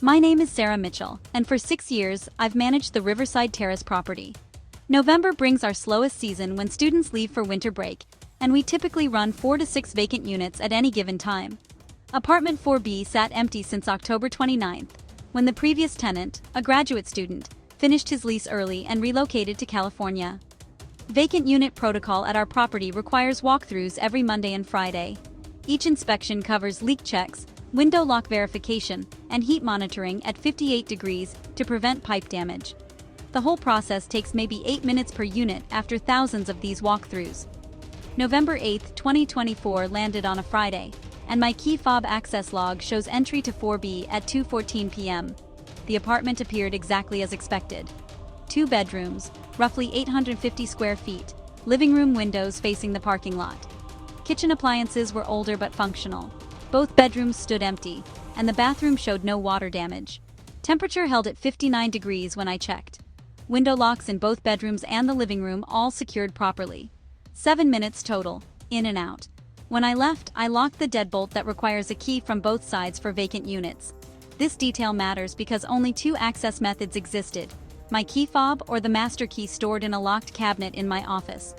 My name is Sarah Mitchell, and for 6 years, I've managed the Riverside Terrace property. November brings our slowest season when students leave for winter break, and we typically run 4 to 6 vacant units at any given time. Apartment 4B sat empty since October 29th, when the previous tenant, a graduate student, finished his lease early and relocated to California. Vacant unit protocol at our property requires walkthroughs every Monday and Friday. Each inspection covers leak checks, window lock verification, and heat monitoring at 58 degrees to prevent pipe damage. The whole process takes maybe 8 minutes per unit after thousands of these walkthroughs. November 8, 2024 landed on a Friday, and my key fob access log shows entry to 4B at 2:14 p.m. The apartment appeared exactly as expected. 2 bedrooms, roughly 850 square feet, living room windows facing the parking lot. Kitchen appliances were older but functional. Both bedrooms stood empty, and the bathroom showed no water damage. Temperature held at 59 degrees when I checked. Window locks in both bedrooms and the living room all secured properly. 7 minutes total, in and out. When I left, I locked the deadbolt that requires a key from both sides for vacant units. This detail matters because only 2 access methods existed: my key fob or the master key stored in a locked cabinet in my office.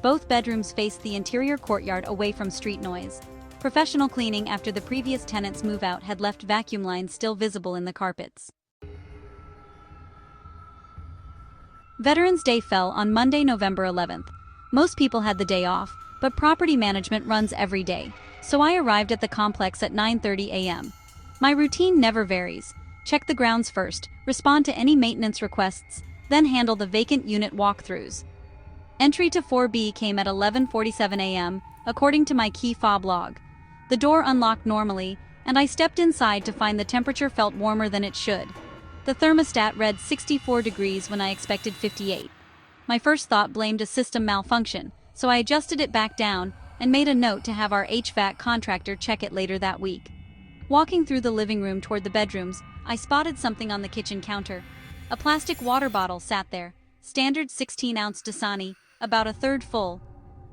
Both bedrooms faced the interior courtyard away from street noise. Professional cleaning after the previous tenant's move-out had left vacuum lines still visible in the carpets. Veterans Day fell on Monday, November 11th. Most people had the day off, but property management runs every day, so I arrived at the complex at 9:30 a.m. My routine never varies. Check the grounds first, respond to any maintenance requests, then handle the vacant unit walkthroughs. Entry to 4B came at 11:47 a.m., according to my key fob log. The door unlocked normally, and I stepped inside to find the temperature felt warmer than it should. The thermostat read 64 degrees when I expected 58. My first thought blamed a system malfunction, so I adjusted it back down and made a note to have our HVAC contractor check it later that week. Walking through the living room toward the bedrooms, I spotted something on the kitchen counter. A plastic water bottle sat there, standard 16-ounce Dasani, about a third full.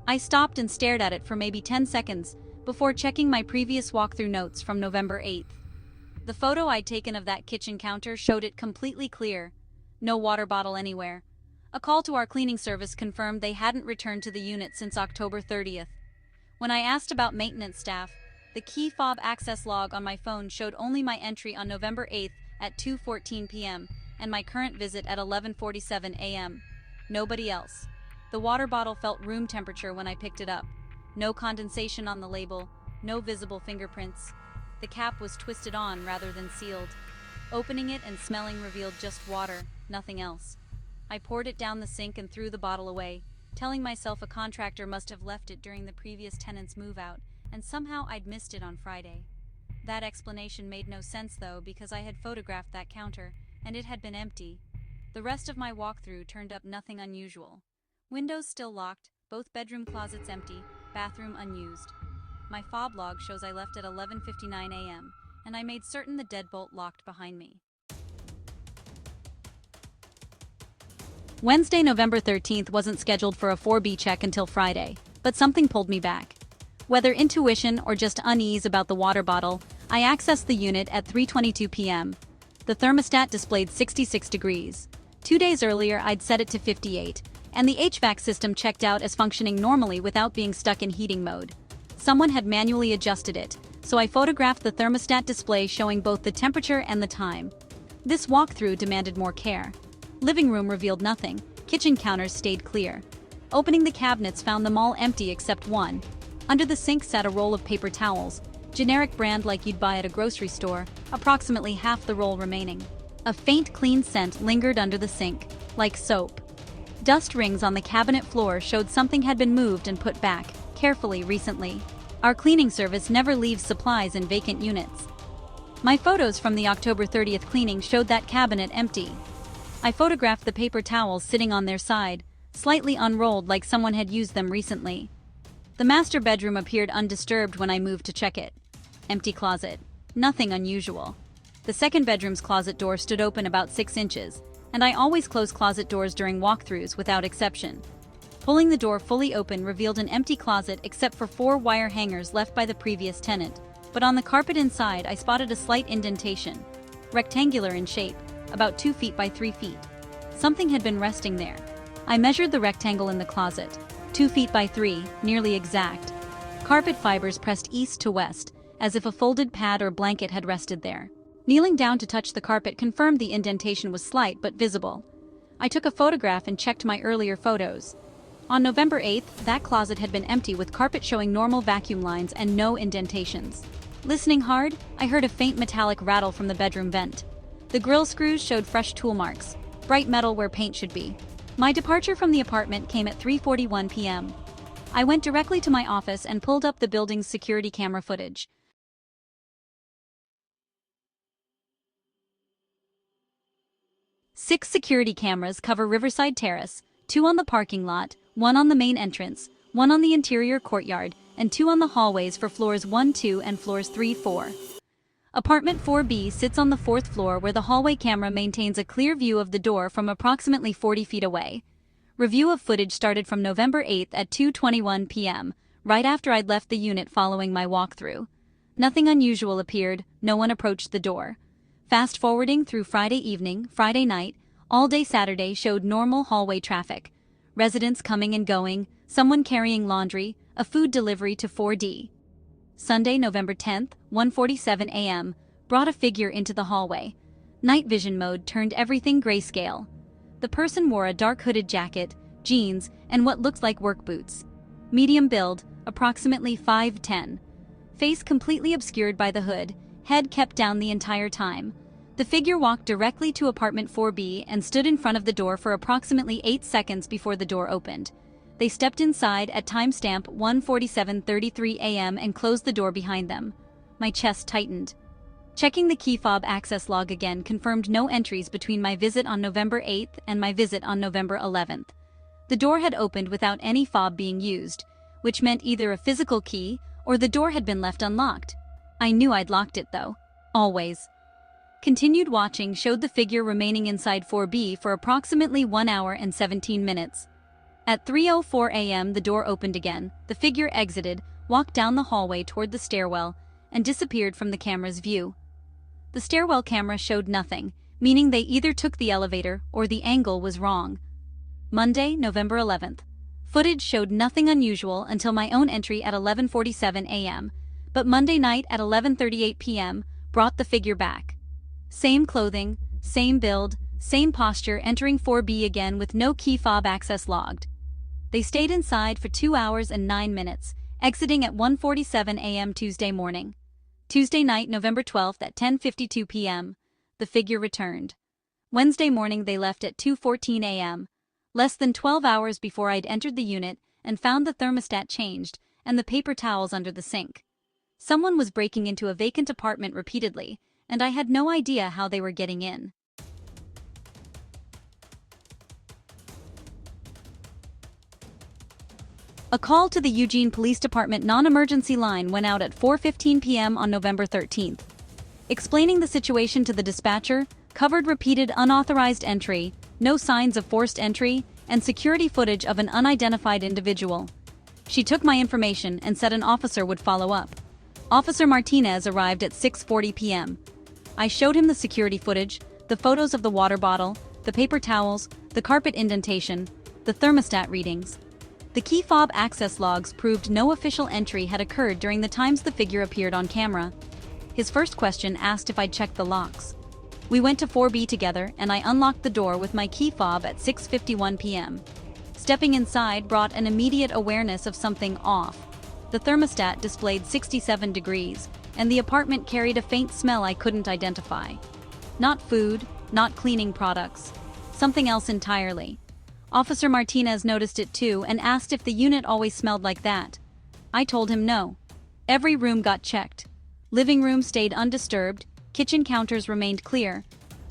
I stopped and stared at it for maybe 10 seconds before checking my previous walkthrough notes from November 8th. The photo I'd taken of that kitchen counter showed it completely clear. No water bottle anywhere. A call to our cleaning service confirmed they hadn't returned to the unit since October 30th. When I asked about maintenance staff, the key fob access log on my phone showed only my entry on November 8th at 2:14 p.m. and my current visit at 11:47 a.m. Nobody else. The water bottle felt room temperature when I picked it up. No condensation on the label, no visible fingerprints. The cap was twisted on rather than sealed. Opening it and smelling revealed just water, nothing else. I poured it down the sink and threw the bottle away, telling myself a contractor must have left it during the previous tenant's move-out, and somehow I'd missed it on Friday. That explanation made no sense though, because I had photographed that counter, and it had been empty. The rest of my walkthrough turned up nothing unusual. Windows still locked, both bedroom closets empty, bathroom unused. My fob log shows I left at 11:59 a.m., and I made certain the deadbolt locked behind me. Wednesday, November 13th wasn't scheduled for a 4B check until Friday, but something pulled me back. Whether intuition or just unease about the water bottle, I accessed the unit at 3:22 p.m. The thermostat displayed 66 degrees. 2 days earlier, I'd set it to 58, and the HVAC system checked out as functioning normally without being stuck in heating mode. Someone had manually adjusted it, so I photographed the thermostat display showing both the temperature and the time. This walkthrough demanded more care. Living room revealed nothing, kitchen counters stayed clear. Opening the cabinets found them all empty except one. Under the sink sat a roll of paper towels, generic brand like you'd buy at a grocery store, approximately half the roll remaining. A faint clean scent lingered under the sink, like soap. Dust rings on the cabinet floor showed something had been moved and put back, carefully recently. Our cleaning service never leaves supplies in vacant units. My photos from the October 30th cleaning showed that cabinet empty. I photographed the paper towels sitting on their side, slightly unrolled like someone had used them recently. The master bedroom appeared undisturbed when I moved to check it. Empty closet. Nothing unusual. The second bedroom's closet door stood open about 6 inches, and I always close closet doors during walkthroughs without exception. Pulling the door fully open revealed an empty closet except for 4 wire hangers left by the previous tenant, but on the carpet inside I spotted a slight indentation. rectangular in shape, about 2 feet by 3 feet. Something had been resting there. I measured the rectangle in the closet, 2 feet by 3, nearly exact. Carpet fibers pressed east to west, as if a folded pad or blanket had rested there. Kneeling down to touch the carpet confirmed the indentation was slight but visible. I took a photograph and checked my earlier photos. On November 8th, that closet had been empty with carpet showing normal vacuum lines and no indentations. Listening hard, I heard a faint metallic rattle from the bedroom vent. The grill screws showed fresh tool marks, bright metal where paint should be. My departure from the apartment came at 3:41 p.m. I went directly to my office and pulled up the building's security camera footage. Six security cameras cover Riverside Terrace, 2 on the parking lot, 1 on the main entrance, 1 on the interior courtyard, and 2 on the hallways for floors 1, 2, and floors 3, 4. Apartment 4B sits on the 4th floor where the hallway camera maintains a clear view of the door from approximately 40 feet away. Review of footage started from November 8th at 2:21 p.m., right after I'd left the unit following my walkthrough. Nothing unusual appeared, no one approached the door. Fast forwarding through Friday evening, Friday night, all day Saturday showed normal hallway traffic. Residents coming and going, someone carrying laundry, a food delivery to 4D. Sunday, November 10th, 1:47 a.m., brought a figure into the hallway. Night vision mode turned everything grayscale. The person wore a dark hooded jacket, jeans, and what looked like work boots. Medium build, approximately 5'10". Face completely obscured by the hood, head kept down the entire time. The figure walked directly to apartment 4B and stood in front of the door for approximately 8 seconds before the door opened. They stepped inside at timestamp 1:47:33 a.m. and closed the door behind them. My chest tightened. Checking the key fob access log again confirmed no entries between my visit on November 8th and my visit on November 11th. The door had opened without any fob being used, which meant either a physical key or the door had been left unlocked. I knew I'd locked it though. Always. Continued watching showed the figure remaining inside 4B for approximately 1 hour and 17 minutes. At 3:04 a.m. the door opened again, the figure exited, walked down the hallway toward the stairwell, and disappeared from the camera's view. The stairwell camera showed nothing, meaning they either took the elevator or the angle was wrong. Monday, November 11th. Footage showed nothing unusual until my own entry at 11:47 a.m., but Monday night at 11:38 p.m. brought the figure back. Same clothing, same build, same posture, entering 4B again with no key fob access logged. They stayed inside for 2 hours and 9 minutes, exiting at 1:47 a.m. Tuesday morning. Tuesday night, November 12th at 10:52 p.m., the figure returned. Wednesday morning they left at 2:14 a.m., less than 12 hours before I'd entered the unit and found the thermostat changed and the paper towels under the sink. Someone was breaking into a vacant apartment repeatedly, and I had no idea how they were getting in. A call to the Eugene Police Department non-emergency line went out at 4:15 p.m. on November 13th. Explaining the situation to the dispatcher, covered repeated unauthorized entry, no signs of forced entry, and security footage of an unidentified individual. She took my information and said an officer would follow up. Officer Martinez arrived at 6:40 p.m. I showed him the security footage, the photos of the water bottle, the paper towels, the carpet indentation, the thermostat readings. The key fob access logs proved no official entry had occurred during the times the figure appeared on camera. His first question asked if I'd checked the locks. We went to 4B together and I unlocked the door with my key fob at 6:51 p.m. Stepping inside brought an immediate awareness of something off. The thermostat displayed 67 degrees, and the apartment carried a faint smell I couldn't identify. Not food, not cleaning products. Something else entirely. Officer Martinez noticed it too and asked if the unit always smelled like that. I told him no. Every room got checked. Living room stayed undisturbed, kitchen counters remained clear.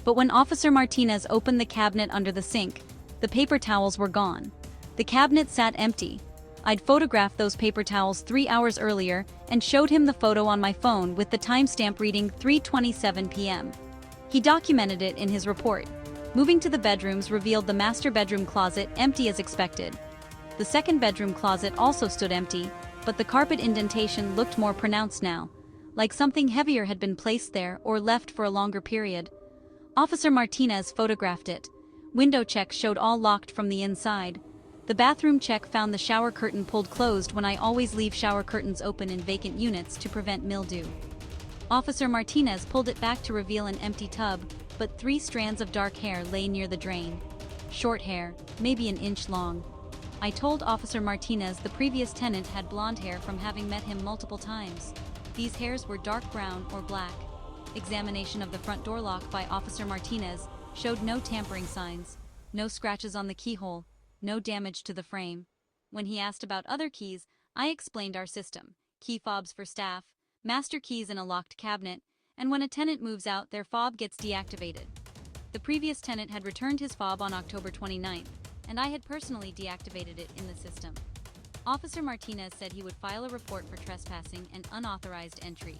But when Officer Martinez opened the cabinet under the sink, the paper towels were gone. The cabinet sat empty. I'd photographed those paper towels 3 hours earlier and showed him the photo on my phone with the timestamp reading 3:27 p.m. He documented it in his report. Moving to the bedrooms revealed the master bedroom closet empty as expected. The second bedroom closet also stood empty, but the carpet indentation looked more pronounced now, like something heavier had been placed there or left for a longer period. Officer Martinez photographed it. Window check showed all locked from the inside. The bathroom check found the shower curtain pulled closed when I always leave shower curtains open in vacant units to prevent mildew. Officer Martinez pulled it back to reveal an empty tub, but 3 strands of dark hair lay near the drain. Short hair, maybe an inch long. I told Officer Martinez the previous tenant had blonde hair from having met him multiple times. These hairs were dark brown or black. Examination of the front door lock by Officer Martinez showed no tampering signs, no scratches on the keyhole, no damage to the frame. When he asked about other keys, I explained our system: key fobs for staff, master keys in a locked cabinet, and when a tenant moves out, their fob gets deactivated. The previous tenant had returned his fob on October 29th, and I had personally deactivated it in the system. Officer Martinez said he would file a report for trespassing and unauthorized entry.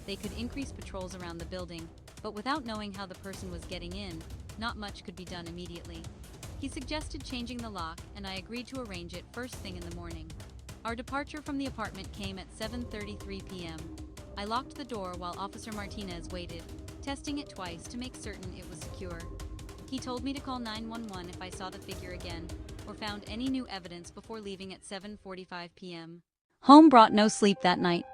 They could increase patrols around the building, but without knowing how the person was getting in, not much could be done immediately. He suggested changing the lock, and I agreed to arrange it first thing in the morning. Our departure from the apartment came at 7:33 p.m. I locked the door while Officer Martinez waited, testing it twice to make certain it was secure. He told me to call 911 if I saw the figure again or found any new evidence before leaving at 7:45 p.m. Home brought no sleep that night.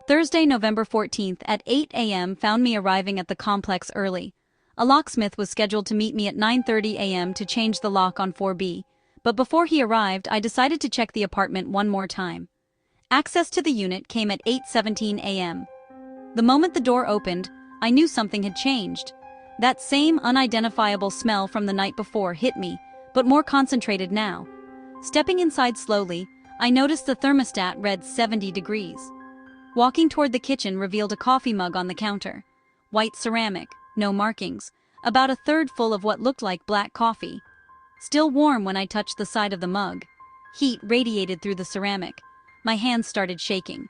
Thursday, November 14th at 8 a.m. found me arriving at the complex early. A locksmith was scheduled to meet me at 9:30 a.m. to change the lock on 4B, but before he arrived, I decided to check the apartment one more time. Access to the unit came at 8:17 a.m. The moment the door opened, I knew something had changed. That same unidentifiable smell from the night before hit me, but more concentrated now. Stepping inside slowly, I noticed the thermostat read 70 degrees. Walking toward the kitchen revealed a coffee mug on the counter. White ceramic, no markings, about a third full of what looked like black coffee. Still warm when I touched the side of the mug. Heat radiated through the ceramic. My hands started shaking.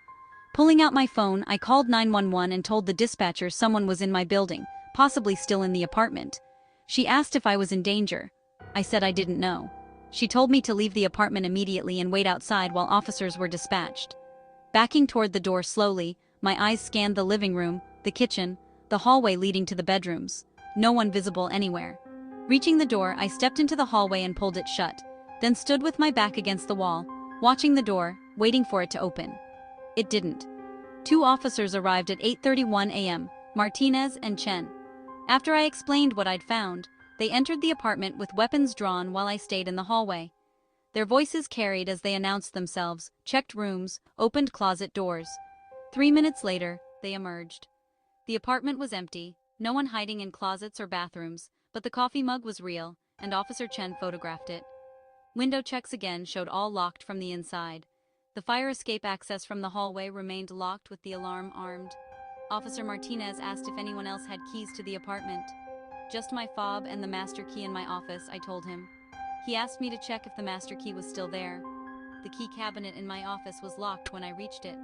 Pulling out my phone, I called 911 and told the dispatcher someone was in my building, possibly still in the apartment. She asked if I was in danger. I said I didn't know. She told me to leave the apartment immediately and wait outside while officers were dispatched. Backing toward the door slowly, my eyes scanned the living room, the kitchen, the hallway leading to the bedrooms. No one visible anywhere. Reaching the door, I stepped into the hallway and pulled it shut, then stood with my back against the wall, watching the door, waiting for it to open. It didn't. 2 officers arrived at 8:31 a.m., Martinez and Chen. After I explained what I'd found, they entered the apartment with weapons drawn while I stayed in the hallway. Their voices carried as they announced themselves, checked rooms, opened closet doors. 3 minutes later, they emerged. The apartment was empty, no one hiding in closets or bathrooms, but the coffee mug was real, and Officer Chen photographed it. Window checks again showed all locked from the inside. The fire escape access from the hallway remained locked with the alarm armed. Officer Martinez asked if anyone else had keys to the apartment. Just my fob and the master key in my office, I told him. He asked me to check if the master key was still there. The key cabinet in my office was locked when I reached it.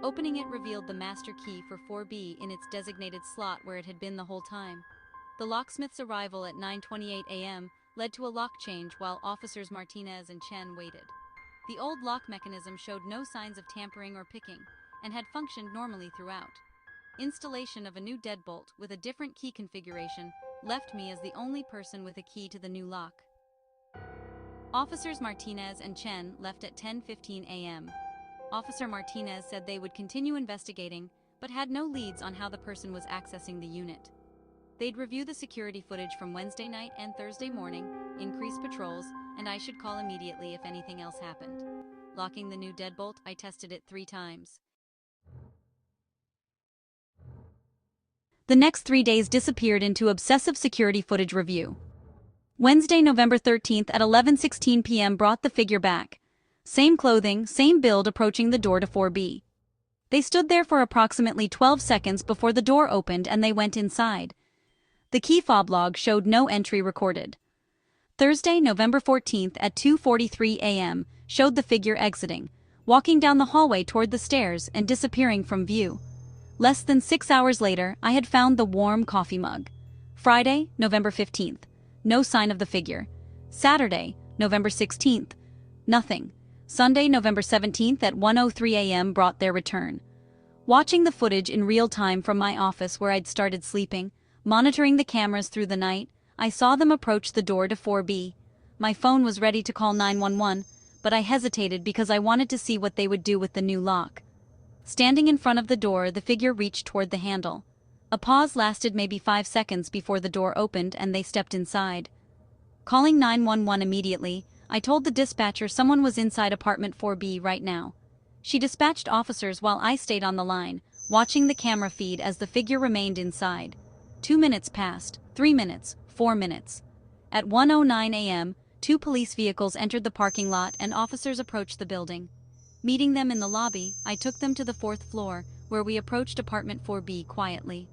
Opening it revealed the master key for 4B in its designated slot where it had been the whole time. The locksmith's arrival at 9:28 a.m. led to a lock change while Officers Martinez and Chen waited. The old lock mechanism showed no signs of tampering or picking, and had functioned normally throughout. Installation of a new deadbolt with a different key configuration left me as the only person with a key to the new lock. Officers Martinez and Chen left at 10:15 a.m. Officer Martinez said they would continue investigating, but had no leads on how the person was accessing the unit. They'd review the security footage from Wednesday night and Thursday morning, increase patrols, and I should call immediately if anything else happened. Locking the new deadbolt, I tested it 3 times. The next 3 days disappeared into obsessive security footage review. Wednesday, November 13th at 11:16 p.m. brought the figure back. Same clothing, same build approaching the door to 4B. They stood there for approximately 12 seconds before the door opened and they went inside. The key fob log showed no entry recorded. Thursday, November 14th at 2:43 a.m. showed the figure exiting, walking down the hallway toward the stairs and disappearing from view. Less than 6 hours later, I had found the warm coffee mug. Friday, November 15th. No sign of the figure. Saturday, November 16th. Nothing. Sunday, November 17th at 1:03 a.m. brought their return. Watching the footage in real time from my office where I'd started sleeping, monitoring the cameras through the night, I saw them approach the door to 4B. My phone was ready to call 911, but I hesitated because I wanted to see what they would do with the new lock. Standing in front of the door, the figure reached toward the handle. A pause lasted maybe 5 seconds before the door opened and they stepped inside. Calling 911 immediately, I told the dispatcher someone was inside apartment 4B right now. She dispatched officers while I stayed on the line, watching the camera feed as the figure remained inside. 2 minutes passed, 3 minutes, 4 minutes. At 1:09 a.m., 2 police vehicles entered the parking lot and officers approached the building. Meeting them in the lobby, I took them to the 4th floor, where we approached apartment 4B quietly.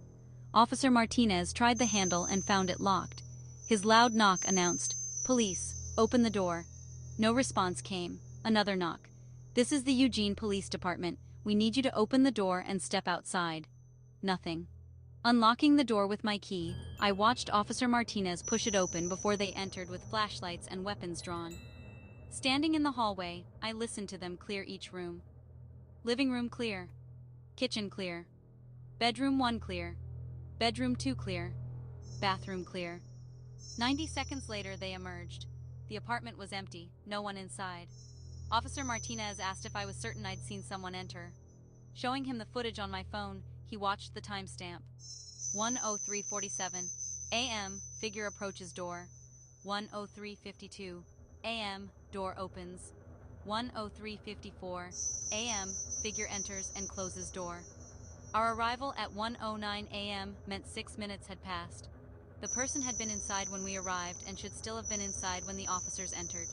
Officer Martinez tried the handle and found it locked. His loud knock announced, "Police, open the door." No response came. Another knock. "This is the Eugene Police Department. We need you to open the door and step outside." Nothing. Unlocking the door with my key, I watched Officer Martinez push it open before they entered with flashlights and weapons drawn. Standing in the hallway, I listened to them clear each room. Living room clear. Kitchen clear. Bedroom 1 clear. Bedroom 2 clear. Bathroom clear. 90 seconds later they emerged. The apartment was empty, no one inside. Officer Martinez asked if I was certain I'd seen someone enter. Showing him the footage on my phone, he watched the timestamp. 1:03:47 a.m. Figure approaches door. 1:03:52 a.m. Door opens. 1:03:54 a.m. Figure enters and closes door. Our arrival at 1:09 a.m. meant 6 minutes had passed. The person had been inside when we arrived and should still have been inside when the officers entered.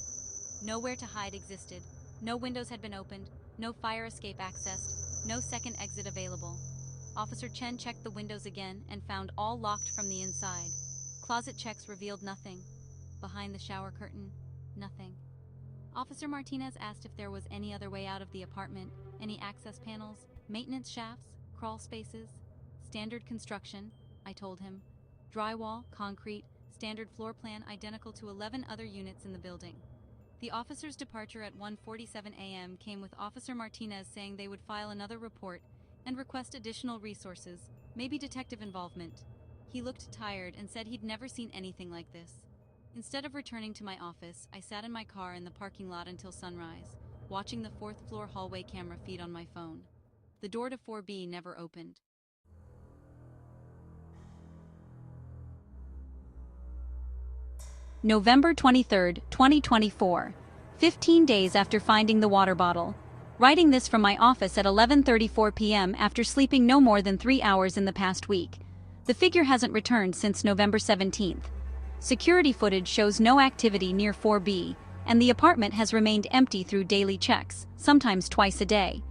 Nowhere to hide existed. No windows had been opened, no fire escape accessed, no second exit available. Officer Chen checked the windows again and found all locked from the inside. Closet checks revealed nothing. Behind the shower curtain, nothing. Officer Martinez asked if there was any other way out of the apartment, any access panels, maintenance shafts, crawl spaces. Standard construction, I told him. Drywall, concrete, standard floor plan identical to 11 other units in the building. The officer's departure at 1:47 a.m. came with Officer Martinez saying they would file another report and request additional resources, maybe detective involvement. He looked tired and said he'd never seen anything like this. Instead of returning to my office, I sat in my car in the parking lot until sunrise, watching the 4th floor hallway camera feed on my phone. The door to 4B never opened. November 23, 2024. 15 days after finding the water bottle. Writing this from my office at 11:34 p.m. after sleeping no more than 3 hours in the past week. The figure hasn't returned since November 17th. Security footage shows no activity near 4B, and the apartment has remained empty through daily checks, sometimes twice a day.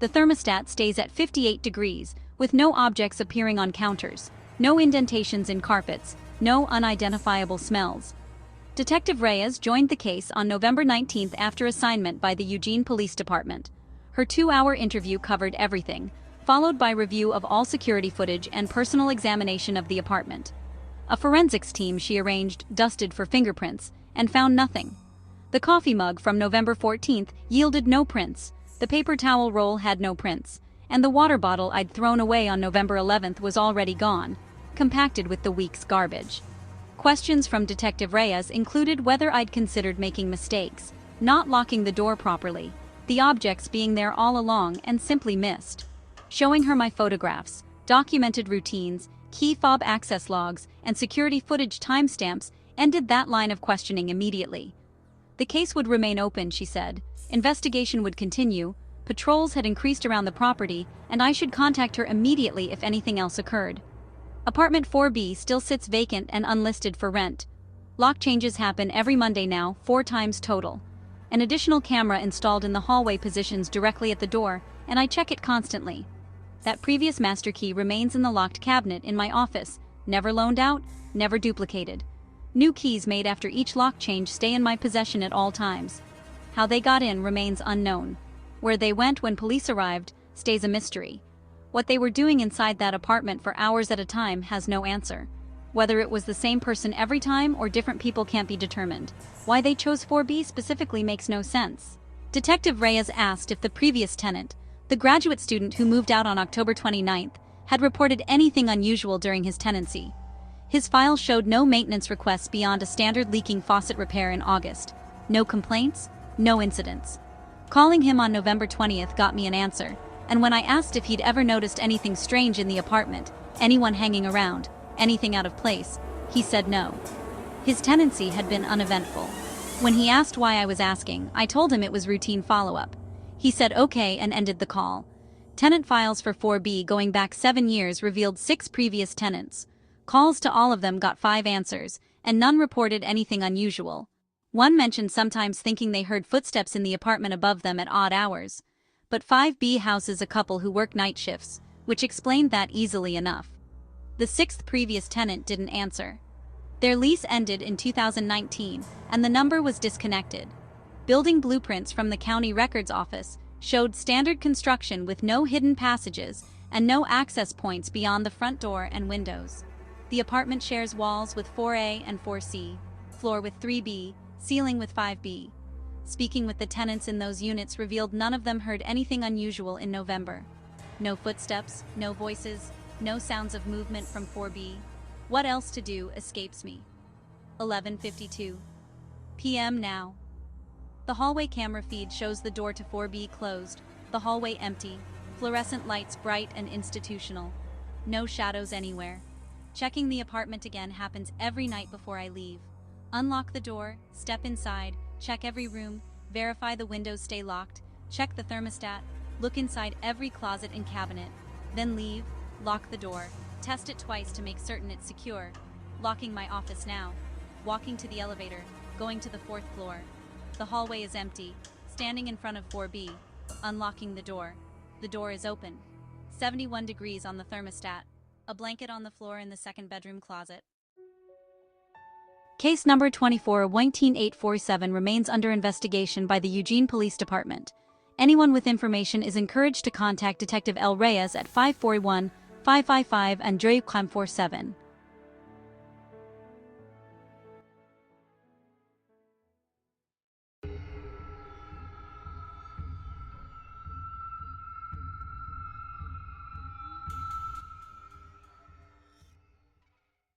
The thermostat stays at 58 degrees, with no objects appearing on counters, no indentations in carpets, no unidentifiable smells. Detective Reyes joined the case on November 19th after assignment by the Eugene Police Department. Her 2-hour interview covered everything, followed by review of all security footage and personal examination of the apartment. A forensics team she arranged dusted for fingerprints and found nothing. The coffee mug from November 14th yielded no prints, the paper towel roll had no prints, and the water bottle I'd thrown away on November 11th was already gone, compacted with the week's garbage. Questions from Detective Reyes included whether I'd considered making mistakes, not locking the door properly, the objects being there all along and simply missed. Showing her my photographs, documented routines, key fob access logs, and security footage timestamps ended that line of questioning immediately. The case would remain open, she said. Investigation would continue, patrols had increased around the property, and I should contact her immediately if anything else occurred. Apartment 4B still sits vacant and unlisted for rent. Lock changes happen every Monday now, 4 times total. An additional camera installed in the hallway positions directly at the door, and I check it constantly. That previous master key remains in the locked cabinet in my office, never loaned out, never duplicated. New keys made after each lock change stay in my possession at all times. How they got in remains unknown. Where they went when police arrived stays a mystery. What they were doing inside that apartment for hours at a time has no answer. Whether it was the same person every time or different people can't be determined. Why they chose 4B specifically makes no sense. Detective Reyes asked if the previous tenant, The graduate student who moved out on October 29th had reported anything unusual during his tenancy. His file showed no maintenance requests beyond a standard leaking faucet repair in August. No complaints, no incidents. Calling him on November 20th got me an answer, and when I asked if he'd ever noticed anything strange in the apartment, anyone hanging around, anything out of place, he said no. His tenancy had been uneventful. When he asked why I was asking, I told him it was routine follow-up. He said okay and ended the call. Tenant files for 4B going back 7 years revealed 6 previous tenants. Calls to all of them got 5 answers, and none reported anything unusual. One mentioned sometimes thinking they heard footsteps in the apartment above them at odd hours. But 5B houses a couple who work night shifts, which explained that easily enough. The 6th previous tenant didn't answer. Their lease ended in 2019, and the number was disconnected. Building blueprints from the county records office showed standard construction with no hidden passages and no access points beyond the front door and windows. The apartment shares walls with 4A and 4C, floor with 3B, ceiling with 5B. Speaking with the tenants in those units revealed none of them heard anything unusual in November. No footsteps, no voices, no sounds of movement from 4B. What else to do escapes me. 11:52 p.m. now. The hallway camera feed shows the door to 4B closed, the hallway empty, fluorescent lights bright and institutional. No shadows anywhere. Checking the apartment again happens every night before I leave. Unlock the door, step inside, check every room, verify the windows stay locked, check the thermostat, look inside every closet and cabinet, then leave, lock the door, test it twice to make certain it's secure. Locking my office now. Walking to the elevator, going to the 4th floor. The hallway is empty, standing in front of 4B, unlocking the door. The door is open. 71 degrees on the thermostat. A blanket on the floor in the 2nd bedroom closet. Case number 24-19847 remains under investigation by the Eugene Police Department. Anyone with information is encouraged to contact Detective L. Reyes at 541-555 and Crime 47.